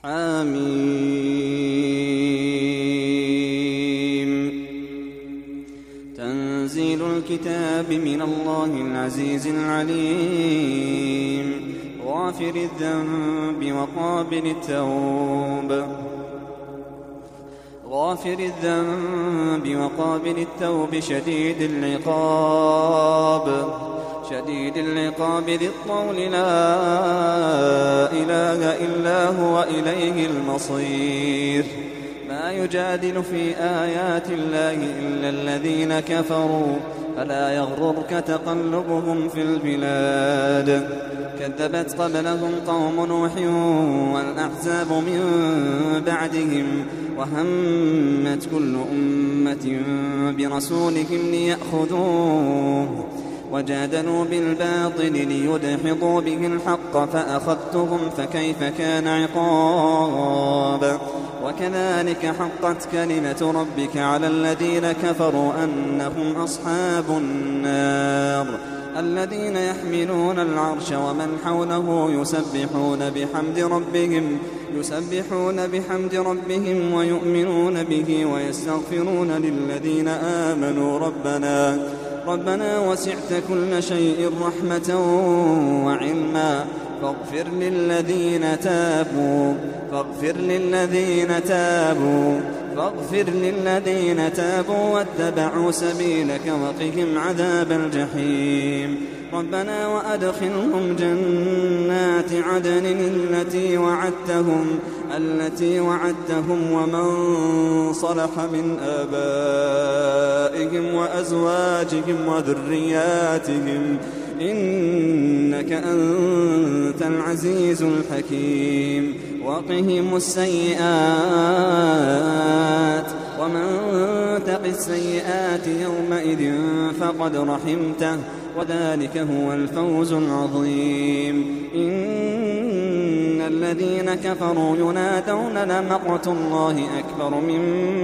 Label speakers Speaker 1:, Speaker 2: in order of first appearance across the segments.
Speaker 1: حميم. تنزيل الكتاب من الله العزيز العليم، غافر الذنب وقابل التوب شديد العقاب ذي الطول لا إله إلا هو إليه المصير. ما يجادل في آيات الله إلا الذين كفروا فلا يغررك تقلبهم في البلاد. كذبت قبلهم قوم نوح والأحزاب من بعدهم، وهمت كل أمة برسولهم ليأخذوه، وجادلوا بالباطل ليدحضوا به الحق فأخذتهم فكيف كان عقاب. وكذلك حقت كلمة ربك على الذين كفروا أنهم أصحاب النار. الذين يحملون العرش ومن حوله يسبحون بحمد ربهم ويؤمنون به ويستغفرون للذين آمنوا ربنا وسعت كل شيء رحمة وعلما فاغفر للذين تابوا واتبعوا سبيلك وقهم عذاب الجحيم. ربنا وأدخلهم جنات عدن التي وعدتهم ومن صلح من آبائهم وأزواجهم وذرياتهم إنك أنت العزيز الحكيم. وقهم السيئات ومن تق السيئات يومئذ فقد رحمته وذلك هو الفوز العظيم. إن الذين كفروا ينادون لمقت الله أكبر من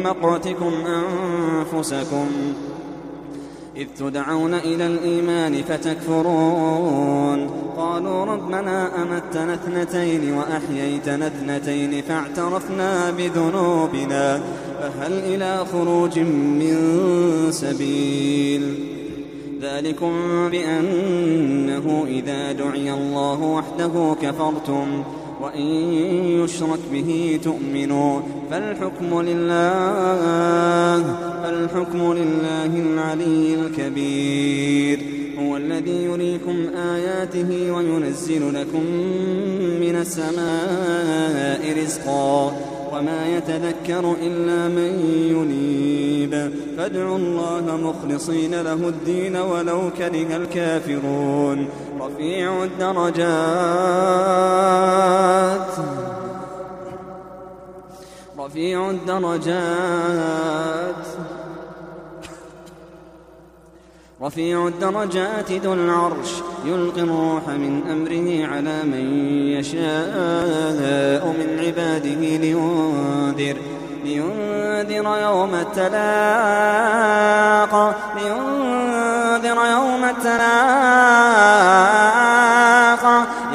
Speaker 1: مقتكم أنفسكم إذ تدعون إلى الإيمان فتكفرون. قالوا ربنا أمتنا اثنتين وأحييتنا اثنتين فاعترفنا بذنوبنا فهل إلى خروج من سبيل. ذلكم بأنه إذا دعي الله وحده كفرتم وإن يشرك به تؤمنوا فالحكم لله العلي الكبير. هو الذي يريكم آياته وينزل لكم من السماء رزقا وما يتذكر إلا من ينيب. فادعوا الله مخلصين له الدين ولو كره الكافرون. رفيع الدرجات ذو العرش يلقي الروح من أمره على من يشاء من عباده لينذر يوم التلاق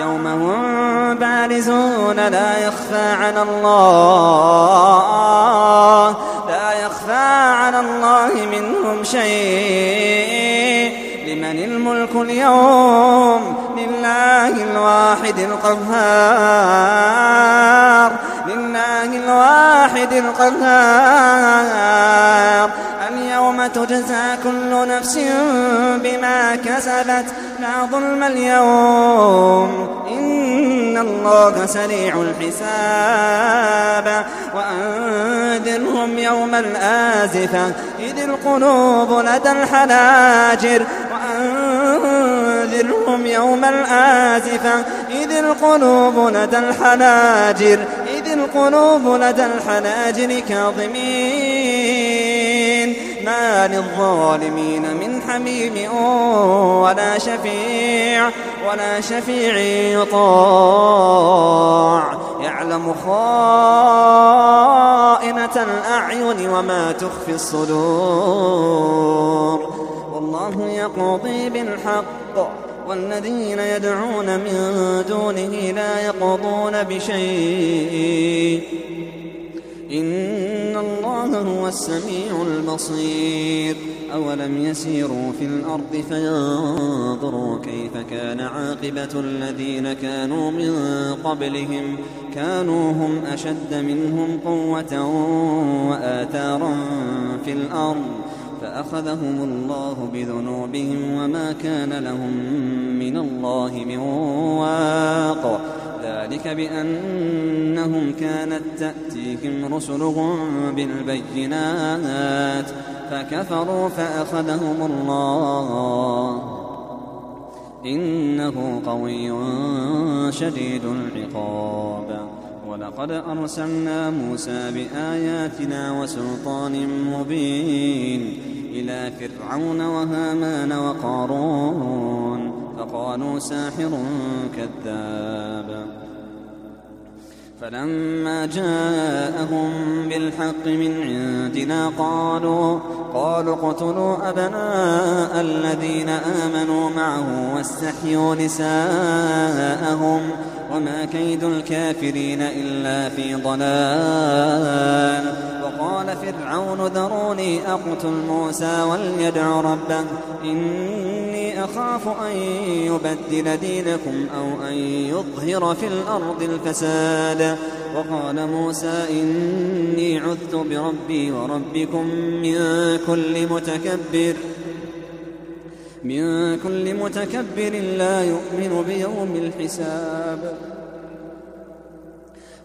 Speaker 1: يوم هم بارزون لا يخفى على الله منهم شيء. لمن الملك اليوم لله الواحد القهار. اليوم تجزى كل نفس بما كسبت لا ظلم اليوم إن الله سريع الحساب. وأنذرهم يوم الآزفة إذ القلوب لدى الحناجر كاظمين ما للظالمين من حميم ولا شفيع يطاع. يعلم خائنة الأعين وما تخفي الصدور. والله يقضي بالحق والذين يدعون من دونه لا يقضون بشيء وهو السميع البصير. أولم يسيروا في الأرض فينظروا كيف كان عاقبة الذين كانوا من قبلهم كانوا هم أشد منهم قوة وآثارا في الأرض فأخذهم الله بذنوبهم وما كان لهم من الله من واق. ذلك بأنهم كانت تأتيهم رسلهم بالبينات فكفروا فأخذهم الله إنه قوي شديد العقاب. ولقد أرسلنا موسى بآياتنا وسلطان مبين إلى فرعون وهامان وقارون فقالوا ساحر كذاب. فلما جاءهم بالحق من عندنا قالوا اقتلوا أبناء الذين آمنوا معه واستحيوا نساءهم وما كيد الكافرين إلا في ضلال. وقال فرعون ذروني أقتل موسى وليدع ربه إني أخاف أن يبدل دينكم أو أن يظهر في الأرض الفساد. وقال موسى إني عذت بربي وربكم من كل متكبر لا يؤمن بيوم الحساب.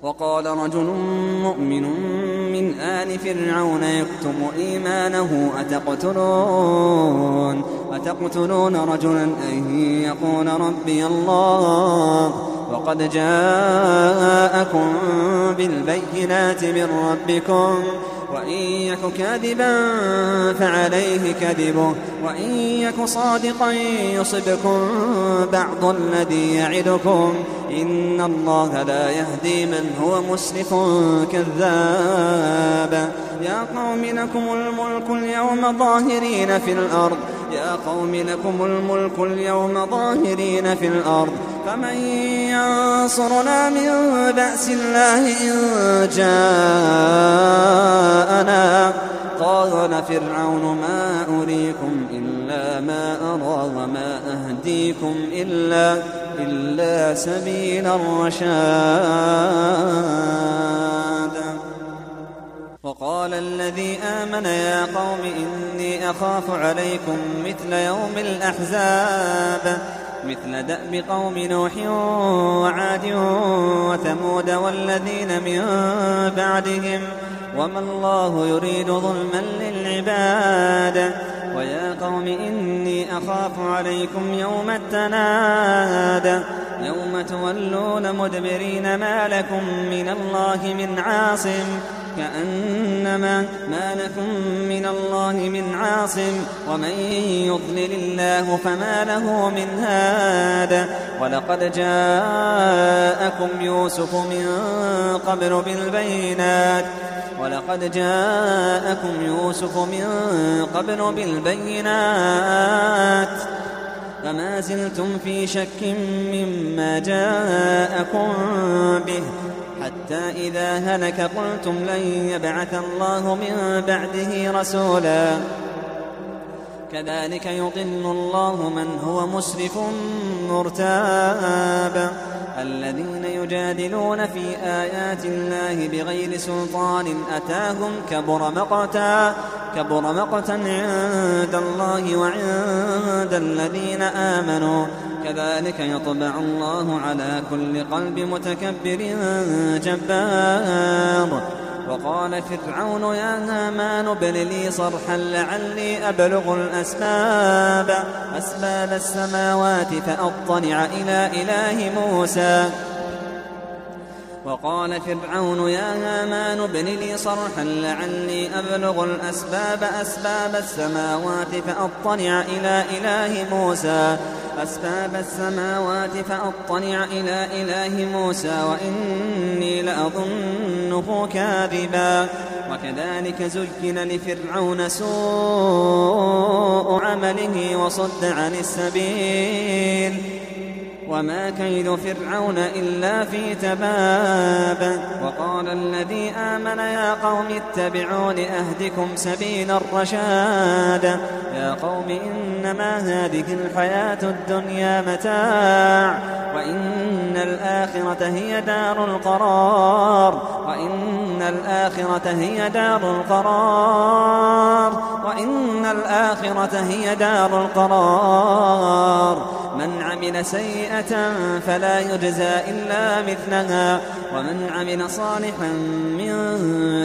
Speaker 1: وقال رجل مؤمن من آل فرعون يكتم إيمانه أتقتلون رجلا أن يقول ربي الله وقد جاءكم بالبينات من ربكم وإن يك كاذبا فعليه كذبه وإن يك صادقا يصبكم بعض الذي يعدكم إن الله لا يهدي من هو مسرف كذاب. يا قوم لكم الملك اليوم ظاهرين في الأرض فمن ينصرنا من بأس الله إن جاءنا. قال فرعون ما أريكم إلا ما أرى وما أهديكم إلا سبيل الرشاد. وقال الذي آمن يا قوم إني أخاف عليكم مثل يوم الأحزاب مثل دأب قوم نوح وعاد وثمود والذين من بعدهم وما الله يريد ظلما للعباد. ويا قوم إني أخاف عليكم يوم التناد يوم تولون مدبرين ما لكم من الله من عاصم كأنما ما لكم من الله من عاصم ومن يضلل الله فما له من هاد. ولقد جاءكم يوسف من قبل بالبينات فما زلتم في شك مما جاءكم به حتى إذا هلك قلتم لن يبعث الله من بعده رسولا. كذلك يضل الله من هو مسرف مرتاب. الذين يجادلون في آيات الله بغير سلطان أتاهم كبر مقتا عند الله وعند الذين آمنوا. كذلك يطبع الله على كل قلب متكبر جبار. وقال فرعون يا هامان ابن لي صرحا لعلي أبلغ أسباب السماوات فأطلع إلى إله موسى. وقال فرعون يا هامان ابن لي صرحا لعلي أبلغ أسباب السماوات فأطلع إلى إله موسى وإني لأظنه كاذبا. وكذلك زين لفرعون سوء عمله وما كيد فرعون إلا في تباب. وقال الذي آمن يا قوم اتبعون أهدكم سبيل الرشاد. يا قوم إنما هذه الحياة الدنيا متاع وإن الآخرة هي دار القرار وإن الآخرة هي دار القرار. من عمل سيئة فلا يجزى إلا مثلها ومن عمل صالحا من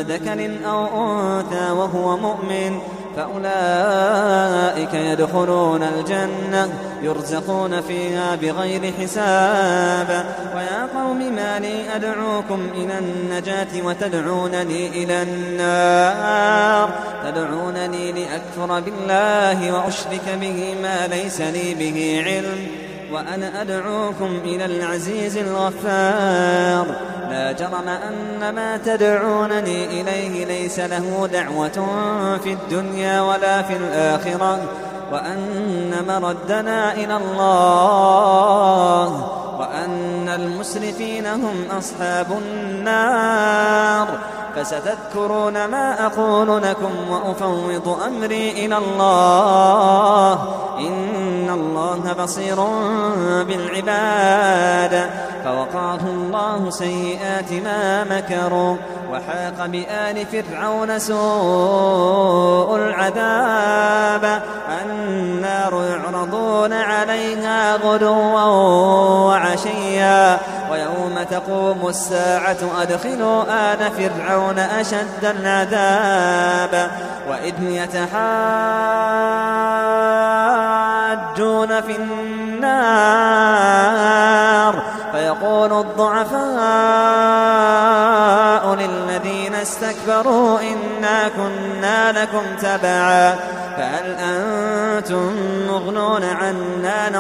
Speaker 1: ذكر أو أنثى وهو مؤمن فأولئك يدخلون الجنة يرزقون فيها بغير حساب. ويا قوم ما لي أدعوكم إلى النجاة وتدعونني إلى النار تدعونني لأكفر بالله وأشرك به ما ليس لي به علم وأنا أدعوكم إلى العزيز الغفار. لا جرم أن ما تدعونني إليه ليس له دعوة في الدنيا ولا في الآخرة وأن مردنا إلى الله وأن المسرفين هم أصحاب النار. فستذكرون ما أقول لكم وأفوض أمري إلى الله إن الله بصير بالعباد. فوقاه الله سيئات ما مكروا وحاق بآل فرعون سوء العذاب. النار يعرضون عليها غدوا وعشيا ويوم تقوم الساعة أدخلوا آل فرعون أشد العذاب. وإذ يتحاجون في النار فيقول الضعفاء للذين استكبروا إنا كنا لكم تبعا فهل أنتم مغنون عنا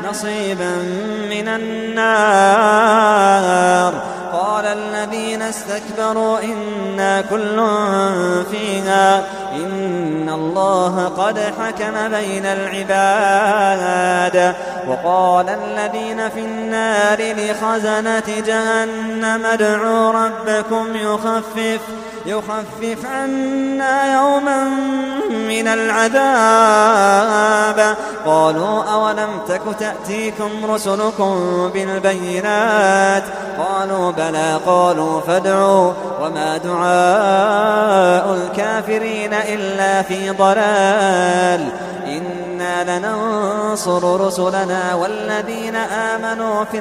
Speaker 1: نصيبا من النار. قال الذين استكبروا إنا كل فيها إن الله قد حكم بين العباد. وقال الذين في النار لخزنة جهنم ادعوا ربكم يخفف عنا يوما من العذاب. قالوا أولم تك تأتيكم رسلكم بالبينات قالوا بلى قالوا فادعوا وما دعاء الكافرين إلا في ضلال. إنا لننصر رسلنا والذين آمنوا في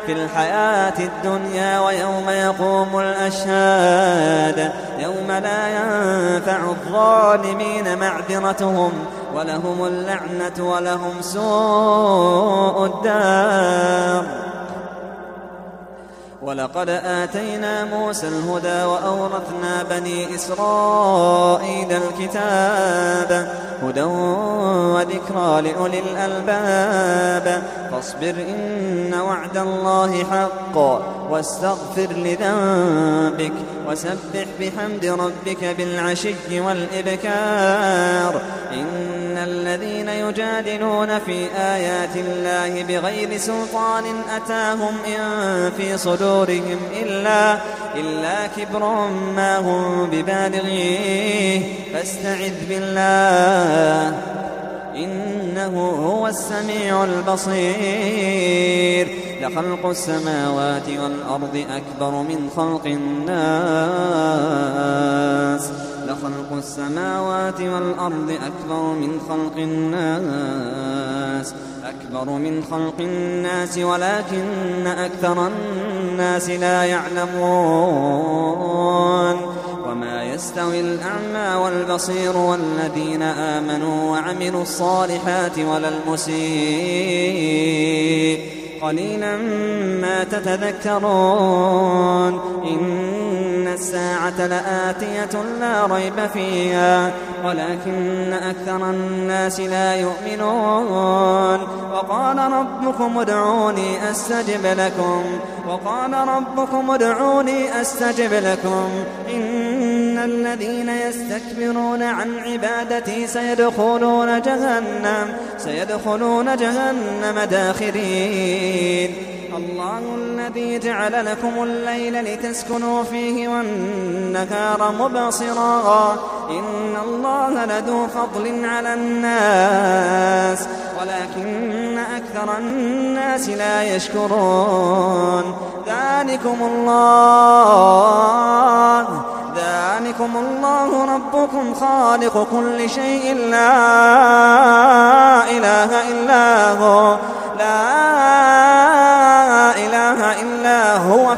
Speaker 1: الحياة الدنيا ويوم يقوم الأشهاد يوم لا ينفع الظالمين معذرتهم ولهم اللعنة ولهم سوء الدار. ولقد آتينا موسى الهدى وأورثنا بني إسرائيل الكتاب هدى وذكرى لأولي الألباب. فاصبر إن وعد الله حق واستغفر لذنبك وسبح بحمد ربك بالعشي والإبكار. إن الذين يجادلون في آيات الله بغير سلطان أتاهم إن في صدورهم إلا كبر ما هم ببالغيه فاستعذ بالله إنه هو السميع البصير. لخلق السماوات والأرض أكبر من خلق الناس أكبر من خلق الناس ولكن أكثر الناس لا يعلمون. وما يستوي الأعمى والبصير والذين آمنوا وعملوا الصالحات ولا المسيء قليلا ما تتذكرون. إن الساعة لآتية لا ريب فيها ولكن أكثر الناس لا يؤمنون. وقال ربكم ادعوني أستجب لكم إن الذين يستكبرون عن عبادتي سيدخلون جهنم داخرين. الله الذي جعل لكم الليل لتسكنوا فيه والنهار مبصرا إن الله لذو فضل على الناس ولكن أكثر الناس لا يشكرون. ذلكم الله ربكم خالق كل شيء لا إله إلا هو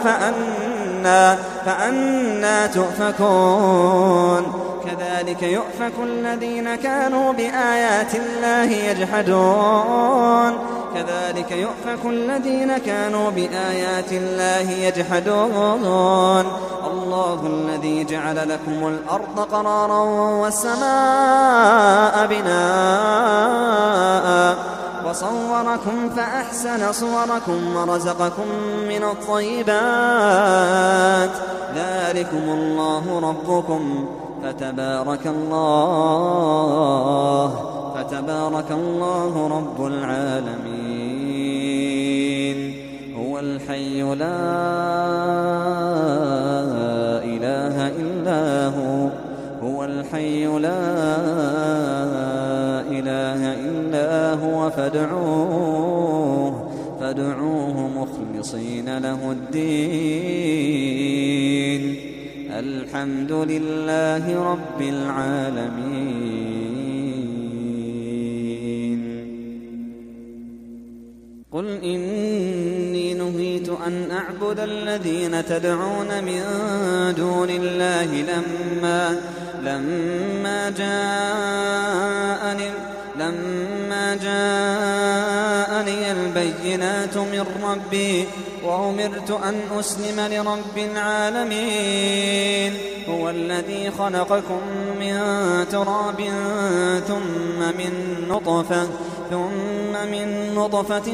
Speaker 1: فأنا تؤفكون. كذلك يؤفك الذين كانوا بآيات الله يجحدون. الله الذي جعل لكم الأرض قرارا والسماء بناء وصوركم فأحسن صوركم ورزقكم من الطيبات. ذلكم الله ربكم فتبارك الله رب العالمين. هو الحي لا إله إلا هو فادعوه مخلصين له الدين. الحمد لله رب العالمين. قل إني نهيت أن أعبد الذين تدعون من دون الله لما جاءني البينات من ربي وأمرت أن أسلم لرب العالمين. هو الذي خلقكم من تراب ثم من نطفة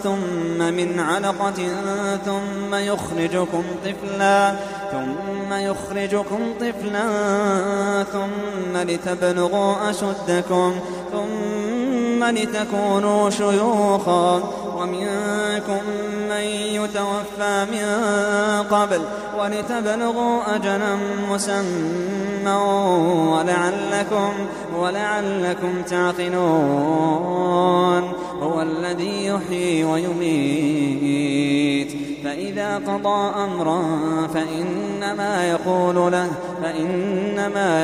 Speaker 1: ثم من علقة ثم يخرجكم طفلا ثم لتبلغوا أشدكم ثم لتكونوا شيوخا ومنكم من يتوفى من قبل ولتبلغوا أجلا مسمى ولعلكم تعقلون. هو الذي يحيي ويميت فإذا قضى أمرا فإنما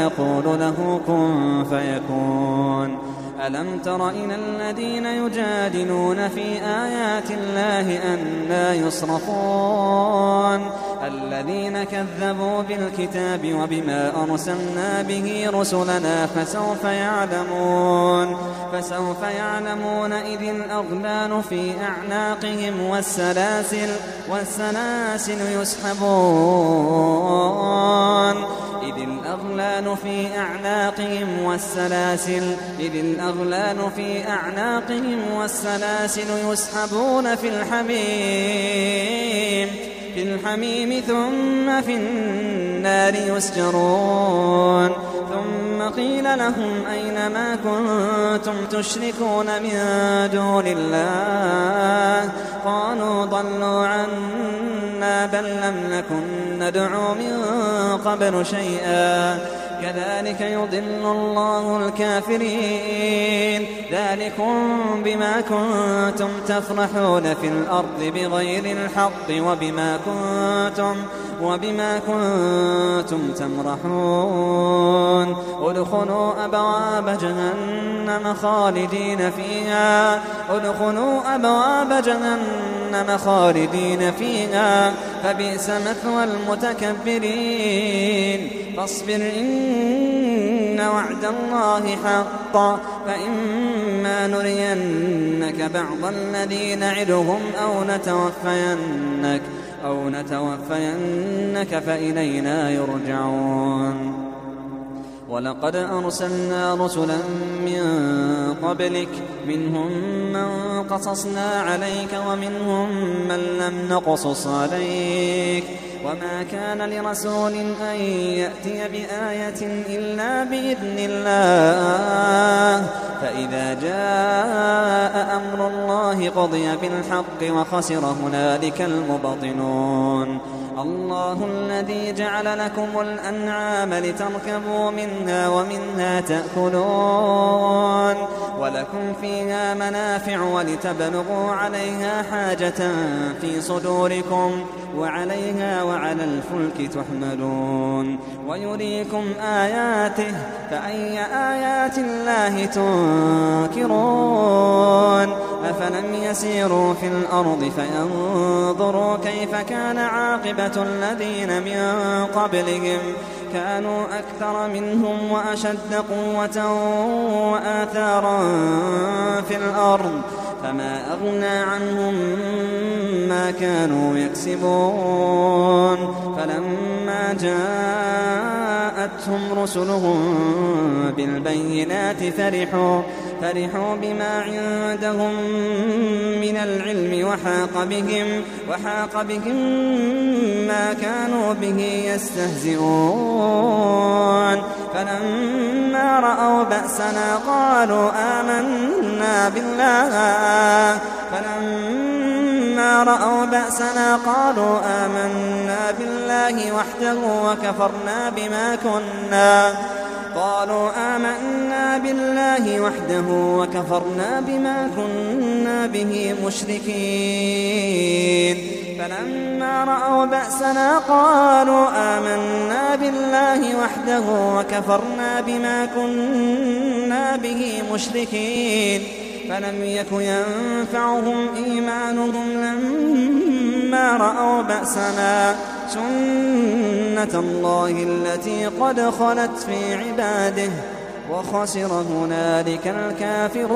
Speaker 1: يقول له كن فيكون. ألم تر إلى الذين يجادلون في آيات الله أنى يصرفون. الذين كذبوا بالكتاب وبما أرسلنا به رسلنا فسوف يعلمون إذ الأغلال في أعناقهم والسلاسل يسحبون. إذ الأغلال في أعناقهم والسلاسل يسحبون في الحميم ثم في النار يسجرون. ثم قيل لهم أين ما كنتم تشركون من دون الله قالوا ضلوا عنا بل لم نكن ندعو من قبل شيئا كذلك يضل الله الكافرين. ذلكم بما كنتم تفرحون في الأرض بغير الحق وبما كنتم تمرحون. ادخلوا أبواب جهنم خالدين فيها فبئس مثوى المتكبرين. فاصبر إن وعد الله حق فإما نرينك بعض الذي نعدهم أو نتوفينك فإلينا يرجعون. ولقد أرسلنا رسلا من قبلك منهم من قصصنا عليك ومنهم من لم نقصص عليك وما كان لرسول أن يأتي بآية إلا بإذن الله فإذا جاء أمر الله قضي بالحق وخسر هنالك المبطلون الله الذي جعل لكم الأنعام لتركبوا منها ومنها تأكلون ولكم فيها منافع ولتبلغوا عليها حاجة في صدوركم وعليها وعلى الفلك تحملون ويريكم آياته فأي آيات الله تنكرون أفلم يسيروا في الأرض فينظروا كيف كان عاقبة الذين من قبلهم كانوا أكثر منهم وأشد قوة وآثارا في الأرض فما أغنى عنهم ما كانوا يكسبون فلما جاءتهم رسلهم بالبينات فرحوا بما عندهم من العلم وحاق بهم ما كانوا به يستهزئون فلما رأوا بأسنا قالوا آمنا بالله وحده وكفرنا بما كنا به مشركين فلما رأوا بأسنا قالوا آمنا بالله وحده وكفرنا بما كنا به مشركين فلم يك ينفعهم إيمانهم لما رأوا بأسنا سنة الله التي قد خلت في عباده وخسر هنالك الكافرون